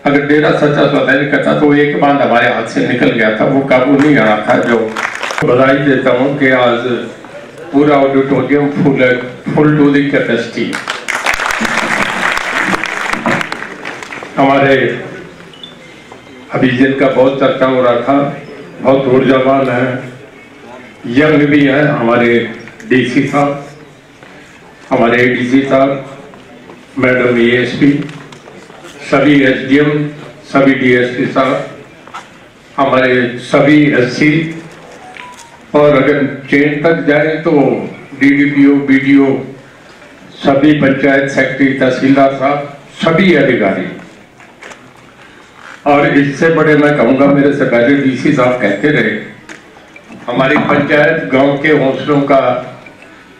अगर डेरा सच्चा सौदा नहीं करता तो एक बांध हमारे हाथ से निकल गया था, वो काबू नहीं आना था। जो बधाई देता हूँ कि आज पूरा auditorium full to the capacity. हमारे अभी जिनका बहुत चर्चा हो रहा था, बहुत ऊर्जावान है, यंग भी है, हमारे डीसी साहब, हमारे एडीसी साहब, मैडम एएसपी, सभी एसडीएम, सभी डीएसपी साहब, हमारे सभी एससी, और अगर चेन तक जाए तो डीडीपीओ, बीडीओ, सभी पंचायत सेक्रेटरी, तहसीलदार साहब, सभी अधिकारी। और इससे बड़े मैं कहूंगा, मेरे से पहले डीसी साहब कहते रहे, हमारी पंचायत गांव के हौसलों का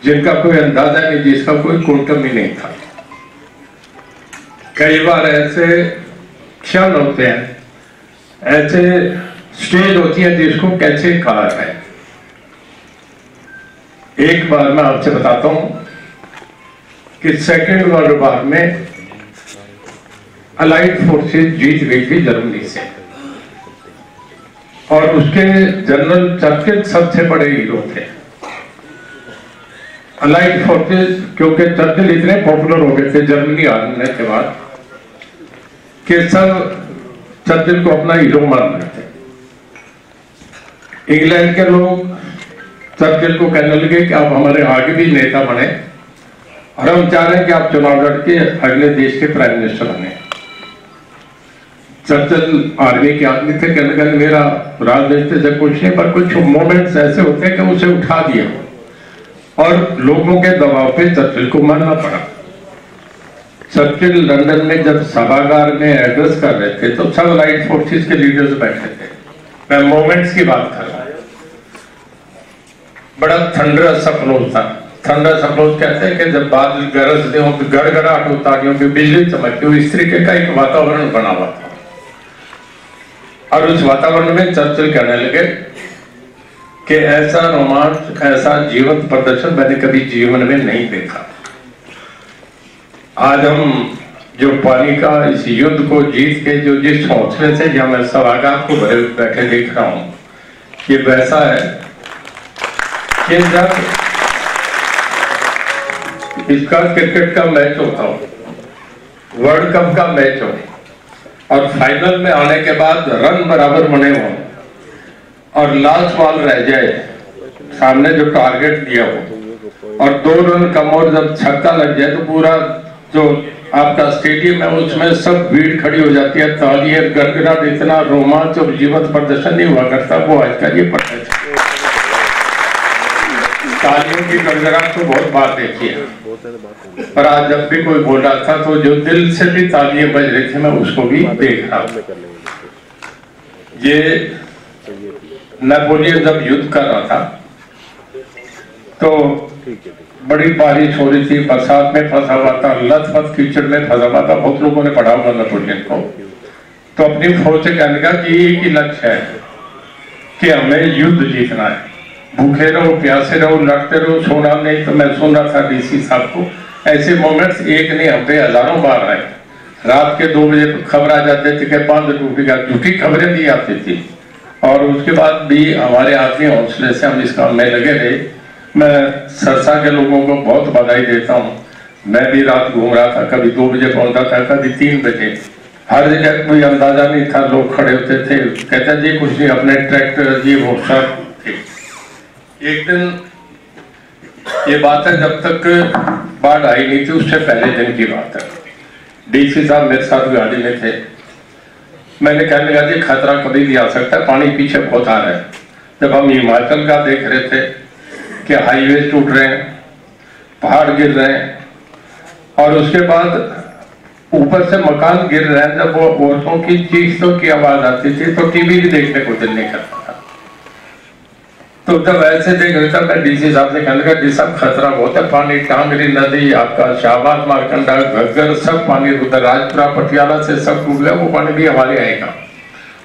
जिनका कोई अंदाजा नहीं, जिसका कोई क्वांटम ही नहीं था। कई बार ऐसे क्षण होते हैं, ऐसे स्टेज होती है जिसको कैसे कहा जाए। एक बार मैं आपसे बताता हूं कि सेकेंड वर्ल्ड वॉर में अलाइड फोर्सेस जीत गई थी जर्मनी से, और उसके जनरल चर्चिल सबसे बड़े हीरो थे। अलाइड फोर्सेस, क्योंकि चर्चिल इतने पॉपुलर हो गए थे जर्मनी हारने के बाद कि सब चर्चिल को अपना हीरो मान रहे थे। इंग्लैंड के लोग चर्चिल को कहने लगे कि आप हमारे आगे भी नेता बने, और हम चाह रहे हैं कि आप चुनाव लड़के अगले देश के प्राइम मिनिस्टर बने। चर्चिल आर्मी के आदमी थे, कहने लगे मेरा राजनीति से कुछ नहीं, पर कुछ मोमेंट्स ऐसे होते हैं कि उसे उठा दिया, और लोगों के दबाव पे चर्चिल को मानना पड़ा। चर्चिल लंदन में जब सभागार में एड्रेस कर रहे थे तो सब अलाइड फोर्सेस के लीडर्स बैठे थे। मैं मोमेंट्स की बात कर रहा हूं। बड़ा थंडरस अप्रोच था। थंडरस अप्रोच कहते हैं कि जब बादल गरजते हो तो गड़गड़ाहट होता है, क्योंकि बिजली चमकती हो, इस तरीके का एक वातावरण बना हुआ था। और उस वातावरण में चर्चिल कहने लगे कि ऐसा रोमांच, ऐसा जीवंत प्रदर्शन मैंने कभी जीवन में नहीं देखा। आज हम जो पानी का इस युद्ध को जीत के जो जिस हौसले से जहां मैं सभागार को भरे बैठे देख रहा हूं, ये वैसा है कि जब इसका क्रिकेट का मैच होता हो, वर्ल्ड कप का मैच हो, और फाइनल में आने के बाद रन बराबर बने हो और लास्ट बॉल रह जाए, सामने जो टारगेट दिया हो, और 2 रन कम और जब छक्का लग जाए तो पूरा जो आपका स्टेडियम है उसमें सब भीड़ खड़ी हो जाती है, तालियां, गड़गड़ाहट, इतना रोमांच और जीवंत प्रदर्शन नहीं हुआ करता। वो आज का ये पता है, तालियों की गड़गड़ाहट तो बहुत बात देखी है, पर आज जब भी कोई बोल रहा था तो जो दिल से भी तालियां बज रही थी, मैं उसको भी देख रहा हूं। ये नेपोलियन जब युद्ध कर रहा था तो बड़ी बारिश हो रही थी, बरसात में फंसा हुआ था, लथपथ कीचड़ में फंसा हुआ था। बहुत लोगों ने पढ़ा होगा नेपोलियन को। तो अपनी फौज से कहने का कि एक ही लक्ष्य है कि हमें युद्ध जीतना है, भूखे रहो, प्यासे रहो, लड़ते रहो, सोना नहीं। तो मैं सुन रहा था डीसी साहब को, ऐसे मोमेंट्स एक नहीं हम पे हजारों बार आए। रात के 2 बजे खबर आ जाते थे कि बांध टूटेगा, झूठी खबरें भी आती थी, और उसके बाद भी हमारे आदमी हौसले से हम इस काम में लगे रहे। मैं सरसा के लोगों को बहुत बधाई देता हूँ। मैं भी रात घूम रहा था, कभी 2 बजे पहुंचा था, कभी 3 बजे। हर जगह कोई अंदाजा नहीं था, लोग खड़े होते थे, कहते जी कुछ नहीं, अपने ट्रैक्टर ये वो सब थे। एक दिन ये बात है, जब तक बाढ़ आई नहीं थी उससे पहले दिन की बात है। डीसी साहब मेरे साथ गाड़ी में थे। मैंने कहने लगा जी खतरा कभी भी आ सकता है, पानी पीछे बहुत आ रहा है। जब हम हिमाचल का देख रहे थे कि हाईवे टूट रहे हैं, पहाड़ गिर रहे हैं, और उसके बाद ऊपर से मकान गिर रहे हैं, जब वो औरतों की चीखों की आवाज आती थी तो टीवी भी देखने को दिल नहीं करता था। तो जब ऐसे देख रहे थे, मैं डीसी साहब से कहने लगा डी साहब खतरा बहुत है, पानी टांगरी नदी, आपका शाहबाद, मारकंडा, घग्गर, सब पानी उधर राजपुरा, पटियाला से सब डूब गया। वो पानी भी हमारे आएगा।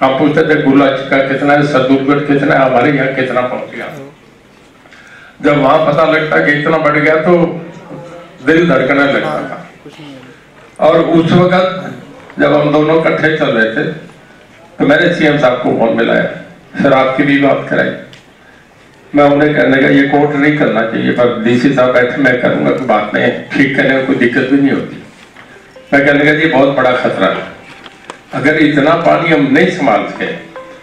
हम पूछते थे गुलाच का कितना है, सदुरगढ़ कितना है, हमारे यहाँ कितना पहुंच गया। जब वहां पता लगता कि इतना बढ़ गया तो दिल धड़कने लगता था। और उस वक्त जब हम दोनों इकट्ठे चल रहे थे तो मैंने सीएम साहब को फोन मिलाया, फिर आपकी भी बात कराई। मैं उन्हें कहने का ये कोर्ट नहीं करना चाहिए, पर डीसी साहब बैठे, मैं करूंगा कोई बात नहीं, ठीक करने में कोई दिक्कत भी नहीं होती। मैं कहने का ये बहुत बड़ा खतरा है, अगर इतना पानी हम नहीं संभाल सके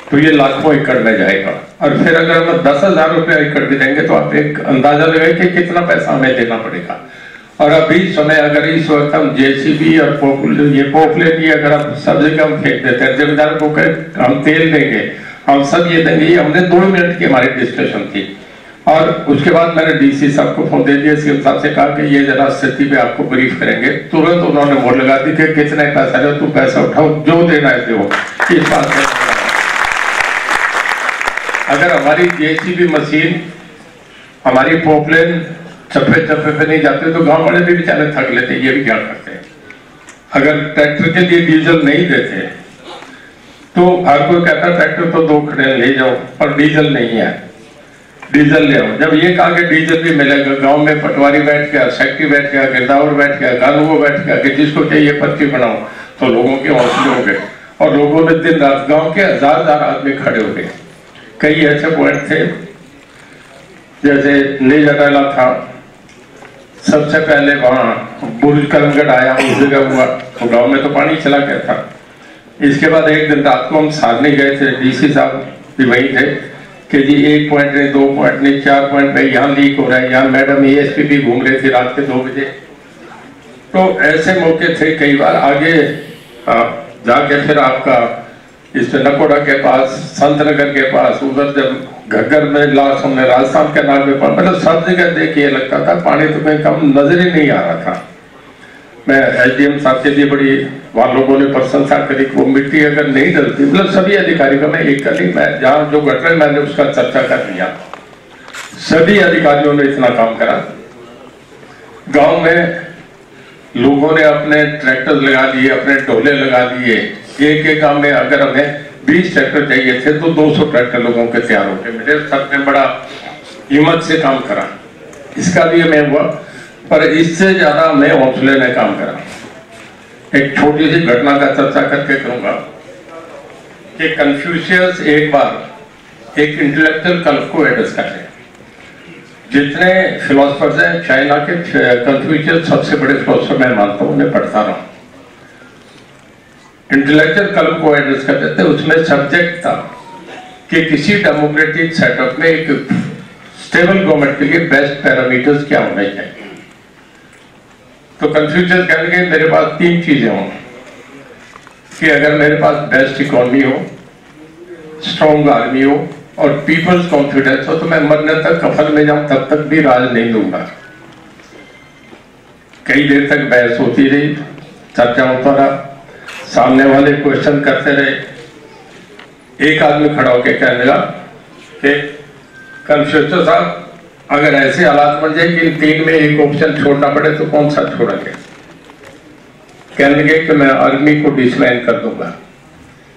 तो ये लाखों एकड़ में जाएगा, और फिर अगर हम 10,000 रुपये एकड़ भी देंगे तो आप एक अंदाजा लगाइए कि कितना पैसा हमें देना पड़ेगा। और अभी समय अगर इस वक्त हम जेसीबी और पोपले भी अगर आप सब जगह हम फेंक देते हैं, जमींदार को कहे हम तेल देंगे, हम सब ये देंगे, ये हमने 2 मिनट की हमारी डिस्कशन थी। और उसके बाद मैंने डीसी साहब को फोन दे दिया, सीएम साहब से कहा कि ये जरा स्थिति पे आपको ब्रीफ करेंगे। तुरंत उन्होंने मोड़ लगा दी कि कितने पैसा है, तू पैसा उठाओ, जो देना है दो। इस बात में अगर हमारी जेसीबी मशीन, हमारी पोपलेन चप्पे पे नहीं जाते तो गांव वाले भी बेचारे थक लेते, ये भी क्या करते हैं। अगर ट्रैक्टर के लिए डीजल नहीं देते तो हर कोई कहता है ट्रैक्टर तो 2 खड़े ले जाओ, और डीजल नहीं है, डीजल ले आओ। जब ये कहा कि डीजल भी मिलेगा, गांव में पटवारी बैठ गया, सेक्रेटरी बैठ गया, गिरदावर बैठ गया, कानून बैठ गया कि जिसको चाहिए पर्ची बनाओ, तो लोगों के हौसले हो गए और लोगों ने दिन रात गांव के हजार आदमी खड़े हो गए। कई ऐसे पॉइंट थे, जैसे नीलगढ़ था, सबसे पहले वहां बुर्ज करमगढ़ आया, उस जगह हुआ तो गांव में तो पानी चला गया था। इसके बाद एक दिन रात को हम सारनी गए थे, डीसी साहब भी वही थे कि जी 1 पॉइंट नहीं, 2 पॉइंट नहीं, 4 पॉइंट में यहाँ लीक हो रहा है, यहाँ मैडम एएसपी भी घूम रहे थे रात के 2 बजे। तो ऐसे मौके थे कई बार। आगे जाके फिर आपका इस नकोड़ा के पास, संतनगर के पास, उधर जब घग्गर में लास्ट हमने राजस्थान के नाम में पड़ा, मतलब सब जगह देखिए लगता था पानी तो कहीं कम नजर ही नहीं आ रहा था। मैं एसडीएम साहब के लिए बड़ी वहां लोगों ने प्रशंसा करी, वो मिट्टी अगर नहीं डलती, मतलब सभी अधिकारी का, मैं एक का नहीं, मैं जहां जो घट रहा मैंने उसका चर्चा कर लिया। सभी अधिकारियों ने इतना काम करा। गांव में लोगों ने अपने ट्रैक्टर लगा दिए, अपने टोले लगा दिए। एक गांव में अगर हमें 20 ट्रैक्टर चाहिए थे तो 200 ट्रैक्टर लोगों के तैयार होते। मेरे सबने बड़ा हिम्मत से काम करा, इसका भी हमें हुआ, पर इससे ज्यादा हमें हौसले ने काम करा। एक छोटी सी घटना का चर्चा करके करूंगा कि कन्फ्यूशियस एक बार एक इंटेलेक्चुअल क्लब को एड्रेस कर रहे हैं। जितने फिलोसफर्स हैं चाइना के, कन्फ्यूशियस सबसे बड़े फिलोसफर मैं मानता हूं, उन्हें पढ़ता रहा। इंटेलेक्चुअल क्लब को एड्रेस करते थे, उसमें सब्जेक्ट था कि किसी डेमोक्रेटिक सेटअप में एक स्टेबल गवर्नमेंट के लिए बेस्ट पैरामीटर्स क्या होने चाहिए। तो कन्फ्यूशियस कहने के मेरे पास 3 चीजें हों कि अगर मेरे पास बेस्ट इकोनॉमी हो, स्ट्रॉन्ग आर्मी हो और पीपल्स कॉन्फिडेंस हो, तो मैं मरने तक कफन में जाऊं तब तक भी राज नहीं दूंगा। कई देर तक बहस होती रही, चर्चा होता रहा, सामने वाले क्वेश्चन करते रहे। एक आदमी खड़ा होकर कहने लगा कि कन्फ्यूशियस साहब, अगर ऐसे हालात बन जाए कि इन 3 में एक ऑप्शन छोड़ना पड़े तो कौन सा छोड़ेंगे? कहने लगे कि मैं आर्मी को डिसलाइन कर दूंगा,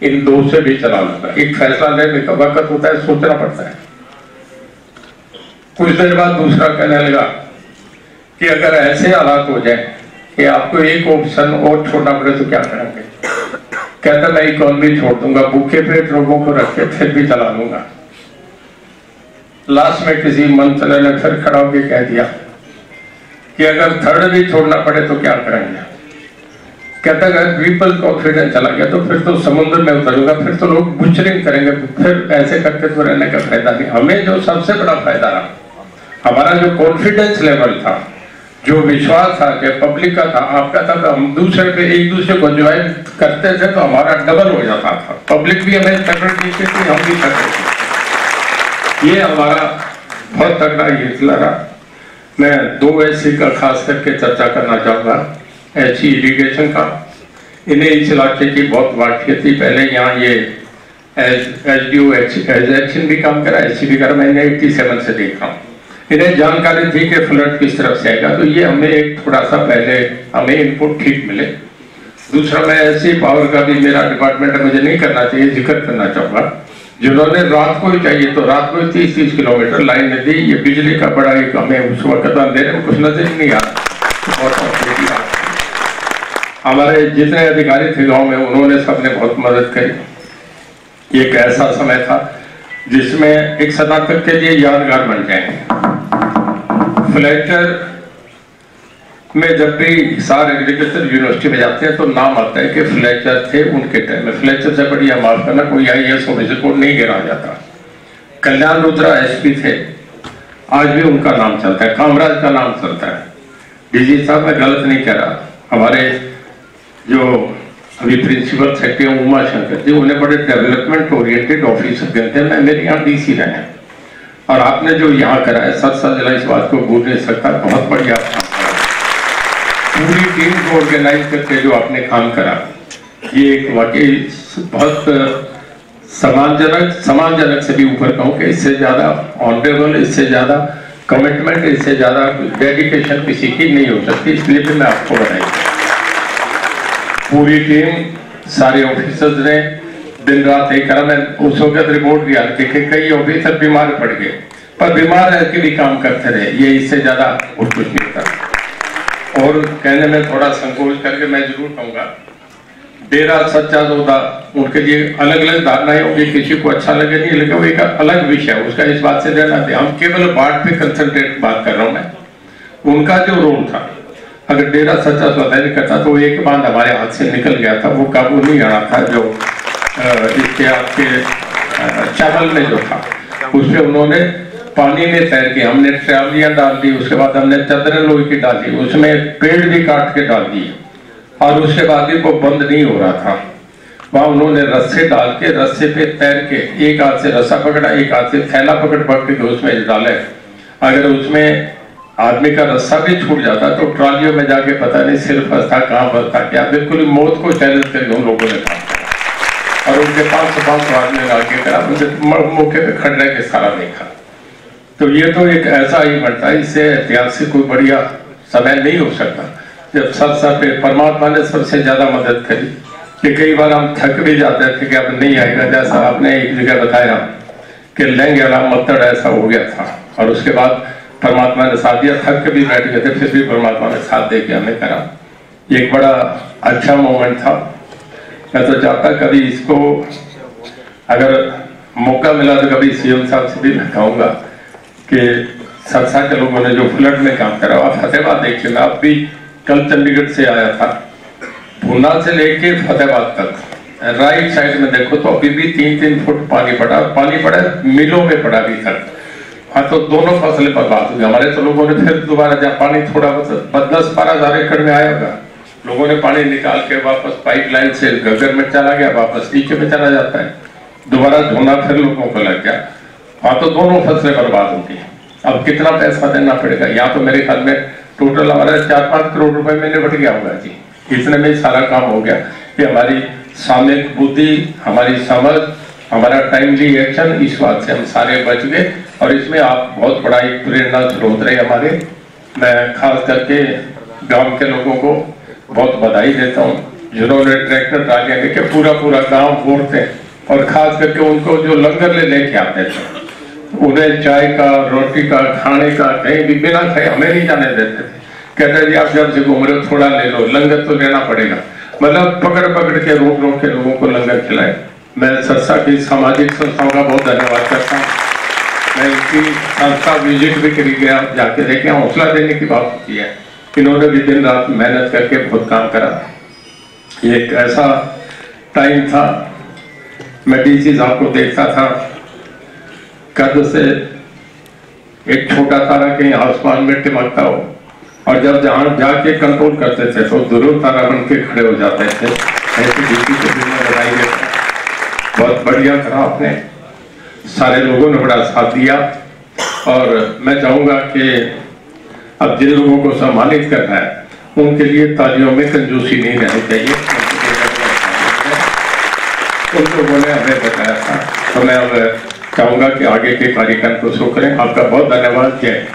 इन 2 से भी चला लूंगा। एक फैसला लेने का वक्त होता है, सोचना पड़ता है। कुछ देर बाद दूसरा कहने लगा कि अगर ऐसे हालात हो जाए कि आपको एक ऑप्शन और छोड़ना पड़े तो क्या करेंगे? कहता मैं इकोनॉमी छोड़ दूंगा, भूखे पेट लोगों को रख के फिर भी चला लूंगा। लास्ट में किसी मंत्री ने फिर खड़ा होकर कह दिया कि अगर थर्ड भी छोड़ना पड़े तो क्या करेंगे? कहता अगर पीपल कॉन्फिडेंस चला गया तो फिर तो समुद्र में उतरूंगा, फिर तो लोग बुचरिंग करेंगे, फिर ऐसे करके तो रहने का फायदा नहीं। हमें जो सबसे बड़ा फायदा रहा, हमारा जो कॉन्फिडेंस लेवल था, जो विश्वास था कि पब्लिक का था, आपका था, तो हम दूसरे पे एक दूसरे को ज्वाइन करते थे तो हमारा डबल हो जाता था। पब्लिक भी हमें तगड़ देती थी, हम भी तगड़ थे। ये हमारा बहुत तगड़ा हिस्सा रहा। मैं 2 ऐसी का खास करके चर्चा करना चाहूंगा, ऐसी इरिगेशन का। इन्हें इस इलाके की बहुत वाकियत थी। पहले यहाँ ये एसडीओ एक्शन भी काम करा, ऐसी भी करा, मैंने 87 से देख रहा हूँ। इन्हें जानकारी थी कि फ्लड किस तरफ से आएगा, तो ये हमें एक थोड़ा सा पहले हमें इनपुट ठीक मिले। दूसरा, मैं ऐसी पावर का भी मेरा डिपार्टमेंट मुझे नहीं करना चाहिए, जिक्र करना चाहूंगा, जिन्होंने रात को ही चाहिए तो रात को 30-30 किलोमीटर लाइन दी। ये बिजली का बड़ा एक हमें उस वक्त अंधेरे में कुछ नजर नहीं आ रहा। हमारे जितने अधिकारी थे गांव में उन्होंने सबने बहुत मदद करी। एक ऐसा समय था जिसमें एक सदा तक के लिए यादगार बन जाएंगे। फ्लेचर में जब भी हिसार एग्रीकल्चर यूनिवर्सिटी में जाते हैं तो नाम आता है कि फ्लेचर थे उनके टाइम में। फ्लेचर से बढ़िया माफ करना कोई IAS ऑफिसर को नहीं गिरा जाता। कल्याण रुद्रा SP थे, आज भी उनका नाम चलता है, कामराज का नाम चलता है। DG साहब मैं गलत नहीं कह रहा, हमारे जो अभी प्रिंसिपल सेक्रेटरी उमा शंकर जी उन्हें बड़े डेवलपमेंट ओरिएंटेड ऑफिसर कहते हैं। मैं मेरे यहाँ DC रहे हैं और आपने जो यहाँ करा है 7 जिला, इस बात को भूल नहीं सकता। बहुत बढ़िया पूरी टीम को ऑर्गेनाइज करके जो आपने काम करा, ये एक वाकई बहुत सम्मानजनक से भी ऊपर कहूँ कि इससे ज्यादा ऑनरेबल, इससे ज्यादा कमिटमेंट, इससे ज्यादा डेडिकेशन किसी की नहीं हो सकती। इसलिए भी मैं आपको बधाई। पूरी टीम, सारे ऑफिसर्स ने दिन रात एक करा। मैं उस वक्त रिपोर्ट भी आती कि कई ऑफिसर बीमार पड़ गए, पर बीमार रह के भी काम करते रहे। ये इससे ज्यादा और कुछ नहीं होता। और कहने में थोड़ा संकोच करके मैं जरूर कहूंगा, डेरा सच्चा सौदा उनके लिए अलग अलग धारणाएं होंगी, किसी को अच्छा लगे नहीं लगे, वो एक अलग विषय है उसका। इस बात से रहना थे, हम केवल बाढ़ पे कंसंट्रेट बात कर रहा हूं मैं। उनका जो रोल था, अगर डेरा सच्चा सौदा नहीं करता तो एक बांध हमारे हाथ से निकल गया था, वो काबू नहीं आना था। जो इसके आपके चावल में जो था उस पर उन्होंने पानी में तैर के, हमने ट्रैवलियां डाल दी, उसके बाद हमने चादरें लोहे की डाली, उसमें पेड़ भी काट के डाल दिए और उसके बाद भी वो बंद नहीं हो रहा था। वहां उन्होंने रस्से डाल के, रस्से पे तैर के, एक हाथ से रस्सा पकड़ा, एक हाथ से थैला पकड़ के उसमें डाले। अगर उसमें आदमी का रस्सा भी छूट जाता तो ट्रॉलियों में जाके पता नहीं सिर फंसता, कहाँ फंसता, क्या। बिल्कुल मौत को चैलेंज करके उन लोगों ने काम किया और उनके 500 आदमी आगे करा, मौके पे खड़े के सारा देखा। तो ये तो एक ऐसा ही बनता है, इससे ऐतिहासिक कोई बढ़िया समय नहीं हो सकता जब सब पे परमात्मा ने सबसे ज्यादा मदद करी। कि कई बार हम थक भी जाते थे कि अब नहीं आएगा, जैसा आपने एक जगह बताया कि लेंगे मतड़ ऐसा हो गया था और उसके बाद परमात्मा ने साथ दिया। थक के भी बैठ गए थे, फिर भी परमात्मा ने साथ दे के हमें करा। एक बड़ा अच्छा मोमेंट था। मैं तो चाहता कभी इसको अगर मौका मिला तो कभी CM साहब से भी मैं कहूँगा कि सरसा के लोगों ने जो फ्लड में काम करा, आप फतेहाबाद देखिए। मैं अब भी कल चंडीगढ़ से आया था, पूना से लेके फतेहाबाद तक राइट साइड में देखो तो अभी भी 3-3 फुट पानी पड़ा, पानी पड़ा मिलों में पड़ा अभी तक। हाँ, तो दोनों फसलें बर्बाद हो गई हमारे। तो लोगों ने फिर दोबारा जब पानी थोड़ा 10-12 हज़ार एकड़ में आया होगा, लोगों ने पानी निकाल के वापस पाइपलाइन से गगर में चला गया, वापस नीचे में चला जाता है, दोबारा धोना फिर लोगों को लग गया। हाँ, तो दोनों फसलें बर्बाद हो गई। अब कितना पैसा देना पड़ेगा? यहाँ तो मेरे ख्याल में टोटल हमारा 4-5 करोड़ रुपए महीने बढ़ गया होगा जी। इतने में सारा काम हो गया कि हमारी सामयिक बुद्धि, हमारी समझ, हमारा टाइमली एक्शन, इस बात से हम सारे बच गए। और इसमें आप बहुत बड़ा एक प्रेरणा स्रोत रहे हमारे। मैं खास करके गांव के लोगों को बहुत बधाई देता हूँ जिन्होंने ट्रैक्टर डाले लेके पूरा गांव घूरते और खास करके उनको जो लंगर लेके आते थे, उन्हें चाय का, रोटी का, खाने का कहीं भी बिना खाए हमें नहीं जाने देते थे। कहते जी आप जब से घूम रहे हो थोड़ा ले लो, लंगर तो लेना पड़ेगा। मतलब पकड़ के रोक के लोगों को लंगर खिलाए। मैं सरसा की सामाजिक संस्थाओं का बहुत धन्यवाद करता हूँ। मैं इनकी संस्था विजिट भी करी गया, जाके देखे, हौसला देने की बात होती है। इन्होंने भी दिन रात मेहनत करके बहुत काम करा। ये एक ऐसा टाइम था, मैं DC साहब को देखता था, कद से एक छोटा तारा कहीं आसमान में टिमकता हो, और जब जहां जाके कंट्रोल करते थे तो जरूर तारा बन के खड़े हो जाते थे। ऐसे DC को भी मैं बधाई देता हूं। बहुत बढ़िया करा आपने, सारे लोगों ने बड़ा साथ दिया। और मैं चाहूंगा कि अब जिन लोगों को सम्मानित करना है उनके लिए तालियों में कंजूसी नहीं रहनी चाहिए। उन लोगों ने हमें बताया था, तो मैं अब चाहूंगा कि आगे के कार्यक्रम को शुरू करें। आपका बहुत धन्यवाद। जय